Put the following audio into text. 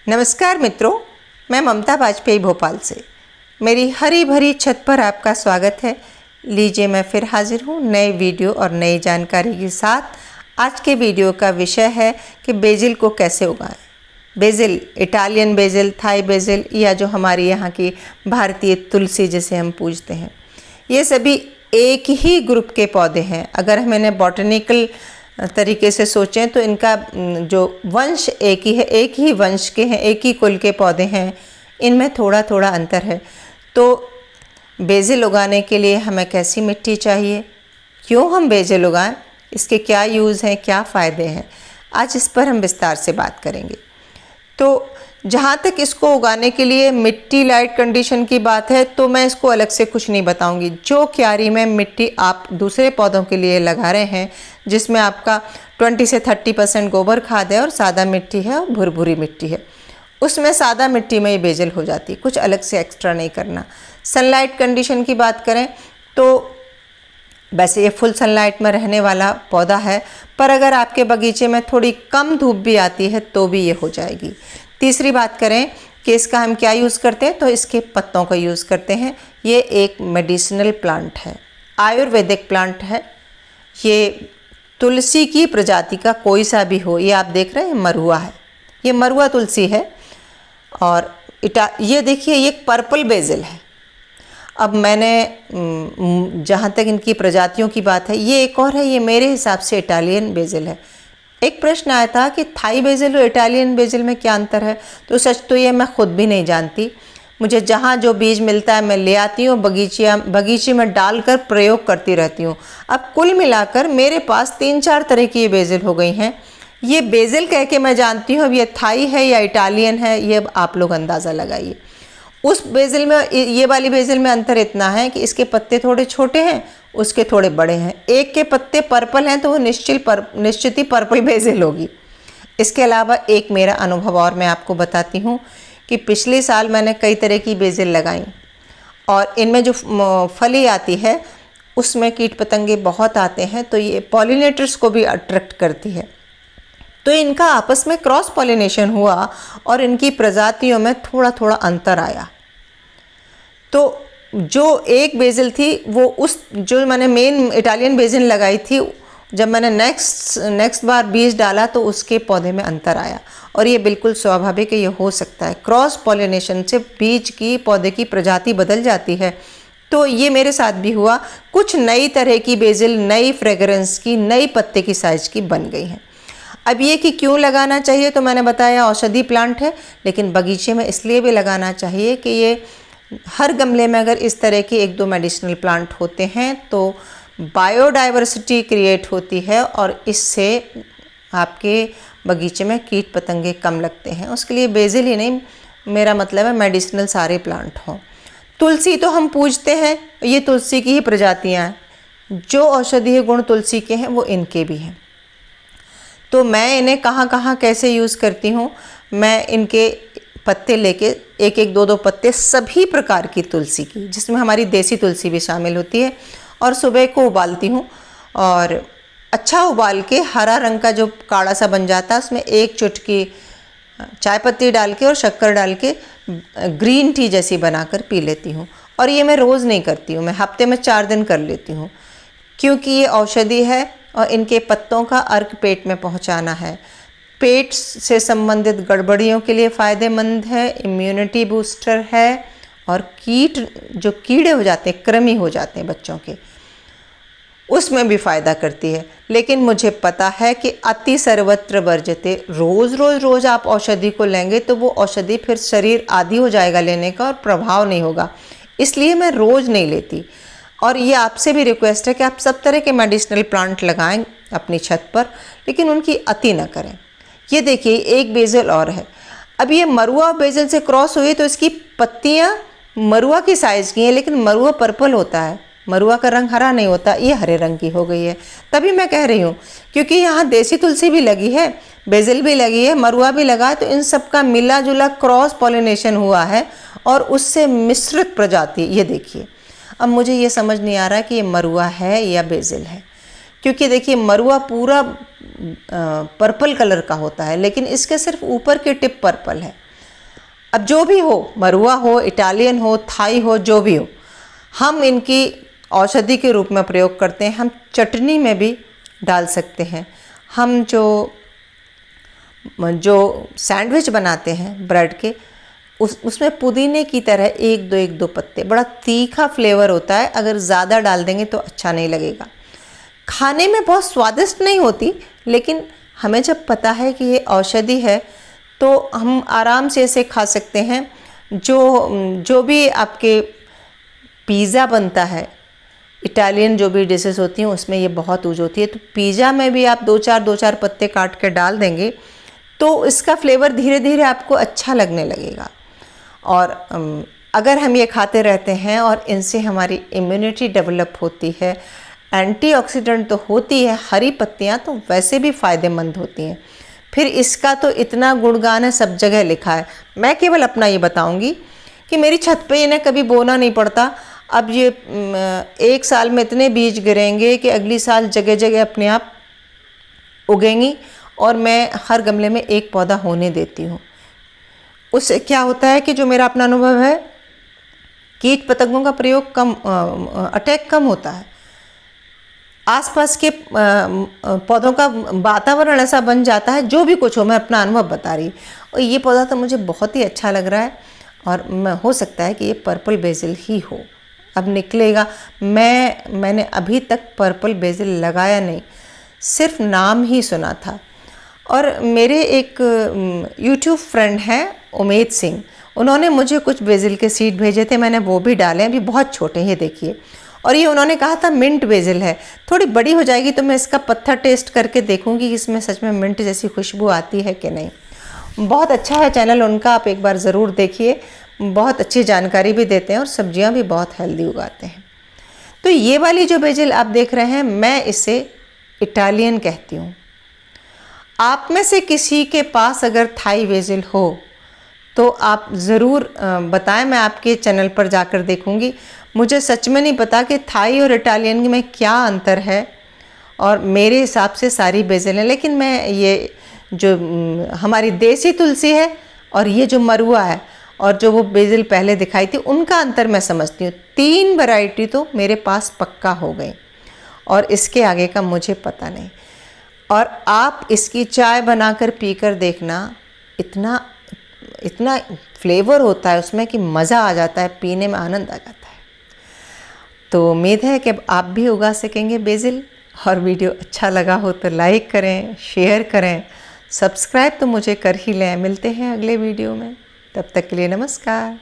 नमस्कार मित्रों, मैं ममता वाजपेयी भोपाल से। मेरी हरी भरी छत पर आपका स्वागत है। लीजिए, मैं फिर हाजिर हूँ नए वीडियो और नई जानकारी के साथ। आज के वीडियो का विषय है कि बेजिल को कैसे उगाएं। बेजिल, इटालियन बेजिल, थाई बेजिल या जो हमारी यहाँ की भारतीय तुलसी जिसे हम पूजते हैं, ये सभी एक ही ग्रुप के पौधे हैं। अगर हम इन्हें बॉटनिकल तरीके से सोचें तो इनका जो वंश एक ही है, एक ही वंश के हैं, एक ही कुल के पौधे हैं। इनमें थोड़ा थोड़ा अंतर है। तो बेजिल उगाने के लिए हमें कैसी मिट्टी चाहिए, क्यों हम बेजिल उगाएं, इसके क्या यूज़ हैं, क्या फ़ायदे हैं, आज इस पर हम विस्तार से बात करेंगे। तो जहाँ तक इसको उगाने के लिए मिट्टी लाइट कंडीशन की बात है, तो मैं इसको अलग से कुछ नहीं बताऊंगी। जो क्यारी में मिट्टी आप दूसरे पौधों के लिए लगा रहे हैं, जिसमें आपका 20 से 30% गोबर खाद है और सादा मिट्टी है और भुरभुरी मिट्टी है, उसमें सादा मिट्टी में ये बेजिल हो जाती है। कुछ अलग से एक्स्ट्रा नहीं करना। सनलाइट कंडीशन की बात करें तो वैसे ये फुल सनलाइट में रहने वाला पौधा है, पर अगर आपके बगीचे में थोड़ी कम धूप भी आती है तो भी ये हो जाएगी। तीसरी बात करें कि इसका हम क्या यूज़ करते हैं, तो इसके पत्तों का यूज़ करते हैं। ये एक मेडिसिनल प्लांट है, आयुर्वेदिक प्लांट है। ये तुलसी की प्रजाति का कोई सा भी हो। ये आप देख रहे हैं मरुआ है, ये मरुआ तुलसी है। और ये देखिए, ये पर्पल बेजिल है। अब मैंने जहाँ तक इनकी प्रजातियों की बात है, ये एक और है, ये मेरे हिसाब से इटालियन बेजिल है। एक प्रश्न आया था कि थाई बेजिल और इटालियन बेजिल में क्या अंतर है, तो सच तो ये मैं खुद भी नहीं जानती। मुझे जहाँ जो बीज मिलता है मैं ले आती हूँ, बगीचे में डालकर प्रयोग करती रहती हूँ। अब कुल मिलाकर मेरे पास 3-4 तरह की ये बेजिल हो गई हैं। ये बेजिल कह के मैं जानती हूँ, अब ये थाई है या इटालियन है, ये आप लोग अंदाज़ा लगाइए। उस बेजिल में, ये वाली बेजिल में अंतर इतना है कि इसके पत्ते थोड़े छोटे हैं, उसके थोड़े बड़े हैं। एक के पत्ते पर्पल हैं तो वो निश्चित ही पर्पल बेजिल होगी। इसके अलावा एक मेरा अनुभव और मैं आपको बताती हूँ कि पिछले साल मैंने कई तरह की बेजिल लगाई और इनमें जो फली आती है उसमें कीट पतंगे बहुत आते हैं, तो ये पॉलिनेटर्स को भी अट्रैक्ट करती है। तो इनका आपस में क्रॉस पॉलिनेशन हुआ और इनकी प्रजातियों में थोड़ा थोड़ा अंतर आया। तो जो एक बेजिल थी वो जो मैंने मेन इटालियन बेजिल लगाई थी, जब मैंने नेक्स्ट बार बीज डाला तो उसके पौधे में अंतर आया। और ये बिल्कुल स्वाभाविक है, ये हो सकता है। क्रॉस पॉलिनेशन से बीज की पौधे की प्रजाति बदल जाती है। तो ये मेरे साथ भी हुआ। कुछ नई तरह की बेजिल, नई फ्रेगरेंस की, नई पत्ते की साइज की बन गई हैं। अब ये कि क्यों लगाना चाहिए, तो मैंने बताया औषधि प्लांट है, लेकिन बगीचे में इसलिए भी लगाना चाहिए कि ये हर गमले में अगर इस तरह के 1-2 मेडिसिनल प्लांट होते हैं तो बायोडाइवर्सिटी क्रिएट होती है और इससे आपके बगीचे में कीट पतंगे कम लगते हैं। उसके लिए बेजिल ही नहीं, मेरा मतलब है मेडिसिनल सारे प्लांट हों। तुलसी तो हम पूजते हैं, ये तुलसी की ही प्रजातियाँ हैं। जो औषधीय गुण तुलसी के हैं वो इनके भी हैं। तो मैं इन्हें कहाँ कहाँ कैसे यूज़ करती हूँ, मैं इनके पत्ते लेके 1-1, 2-2 पत्ते सभी प्रकार की तुलसी की, जिसमें हमारी देसी तुलसी भी शामिल होती है, और सुबह को उबालती हूँ और अच्छा उबाल के हरा रंग का जो काढ़ा सा बन जाता है उसमें 1 चुटकी चाय पत्ती डाल के और शक्कर डाल के ग्रीन टी जैसी बनाकर पी लेती हूँ। और ये मैं रोज़ नहीं करती हूँ, मैं हफ्ते में 4 दिन कर लेती हूँ, क्योंकि ये औषधि है और इनके पत्तों का अर्क पेट में पहुँचाना है। पेट से संबंधित गड़बड़ियों के लिए फ़ायदेमंद है, इम्यूनिटी बूस्टर है, और जो कीड़े हो जाते हैं, कृमि हो जाते हैं बच्चों के, उसमें भी फ़ायदा करती है। लेकिन मुझे पता है कि अति सर्वत्र वर्जते, रोज़ आप औषधि को लेंगे तो वो औषधि फिर शरीर आदी हो जाएगा लेने का और प्रभाव नहीं होगा, इसलिए मैं रोज़ नहीं लेती। और ये आपसे भी रिक्वेस्ट है कि आप सब तरह के मेडिसिनल प्लांट लगाएं अपनी छत पर, लेकिन उनकी अति न करें। ये देखिए, एक बेजिल और है। अब ये मरुआ बेजिल से क्रॉस हुई तो इसकी पत्तियाँ मरुआ की साइज़ की हैं, लेकिन मरुआ पर्पल होता है, मरुआ का रंग हरा नहीं होता, ये हरे रंग की हो गई है। तभी मैं कह रही हूँ, क्योंकि यहाँ देसी तुलसी भी लगी है, बेजिल भी लगी है, मरुआ भी लगा है, तो इन सब का मिला जुला क्रॉस पॉलिनेशन हुआ है और उससे मिश्रित प्रजाति। ये देखिए, अब मुझे ये समझ नहीं आ रहा कि ये मरुआ है या बेजिल है, क्योंकि देखिए मरुआ पूरा पर्पल कलर का होता है, लेकिन इसके सिर्फ ऊपर की टिप पर्पल है। अब जो भी हो, मरुआ हो, इटालियन हो, थाई हो, जो भी हो, हम इनकी औषधि के रूप में प्रयोग करते हैं। हम चटनी में भी डाल सकते हैं। हम जो सैंडविच बनाते हैं ब्रेड के, उसमें पुदीने की तरह एक दो पत्ते, बड़ा तीखा फ्लेवर होता है। अगर ज़्यादा डाल देंगे तो अच्छा नहीं लगेगा। खाने में बहुत स्वादिष्ट नहीं होती, लेकिन हमें जब पता है कि ये औषधि है तो हम आराम से इसे खा सकते हैं। जो भी आपके पिज़्ज़ा बनता है, इटालियन जो भी डिशेस होती हैं, उसमें ये बहुत यूज होती है। तो पिज़्ज़ा में भी आप दो चार पत्ते काट के डाल देंगे तो इसका फ्लेवर धीरे धीरे आपको अच्छा लगने लगेगा। और अगर हम ये खाते रहते हैं और इनसे हमारी इम्यूनिटी डेवलप होती है, एंटीऑक्सीडेंट तो होती है, हरी पत्तियाँ तो वैसे भी फ़ायदेमंद होती हैं। फिर इसका तो इतना गुणगान है, सब जगह लिखा है। मैं केवल अपना ये बताऊंगी कि मेरी छत पे इन्हें कभी बोना नहीं पड़ता। अब ये 1 साल में इतने बीज गिरेंगे कि अगली साल जगह जगह अपने आप उगेंगी, और मैं हर गमले में एक पौधा होने देती हूँ। उससे क्या होता है कि जो मेरा अपना अनुभव है, कीट पतंगों का प्रयोग कम, अटैक कम होता है। आसपास के पौधों का वातावरण ऐसा बन जाता है, जो भी कुछ हो, मैं अपना अनुभव बता रही। और ये पौधा तो मुझे बहुत ही अच्छा लग रहा है, और हो सकता है कि ये पर्पल बेसिल ही हो। अब निकलेगा। मैंने अभी तक पर्पल बेसिल लगाया नहीं, सिर्फ नाम ही सुना था। और मेरे एक यूट्यूब फ्रेंड हैं उमेद सिंह, उन्होंने मुझे कुछ बेसिल के सीड भेजे थे, मैंने वो भी डाले। अभी बहुत छोटे हैं, देखिए। और ये उन्होंने कहा था मिंट बेसिल है। थोड़ी बड़ी हो जाएगी तो मैं इसका पत्थर टेस्ट करके देखूंगी कि इसमें सच में मिंट जैसी खुशबू आती है कि नहीं। बहुत अच्छा है चैनल उनका, आप एक बार ज़रूर देखिए। बहुत अच्छी जानकारी भी देते हैं और सब्जियां भी बहुत हेल्दी उगाते हैं। तो ये वाली जो बेसिल आप देख रहे हैं, मैं इसे इटालियन कहती हूँ। आप में से किसी के पास अगर थाई बेसिल हो तो आप ज़रूर बताएं, मैं आपके चैनल पर जाकर देखूंगी। मुझे सच में नहीं पता कि थाई और इटालियन में क्या अंतर है, और मेरे हिसाब से सारी बेसिल हैं। लेकिन मैं ये जो हमारी देसी तुलसी है और ये जो मरुआ है और जो वो बेसिल पहले दिखाई थी, उनका अंतर मैं समझती हूँ। 3 वैरायटी तो मेरे पास पक्का हो गई, और इसके आगे का मुझे पता नहीं। और आप इसकी चाय बनाकर पीकर देखना, इतना फ्लेवर होता है उसमें कि मज़ा आ जाता है, पीने में आनंद आ जाता है। तो उम्मीद है कि आप भी उगा सकेंगे बेसिल। और वीडियो अच्छा लगा हो तो लाइक करें, शेयर करें, सब्सक्राइब तो मुझे कर ही लें। मिलते हैं अगले वीडियो में, तब तक के लिए नमस्कार।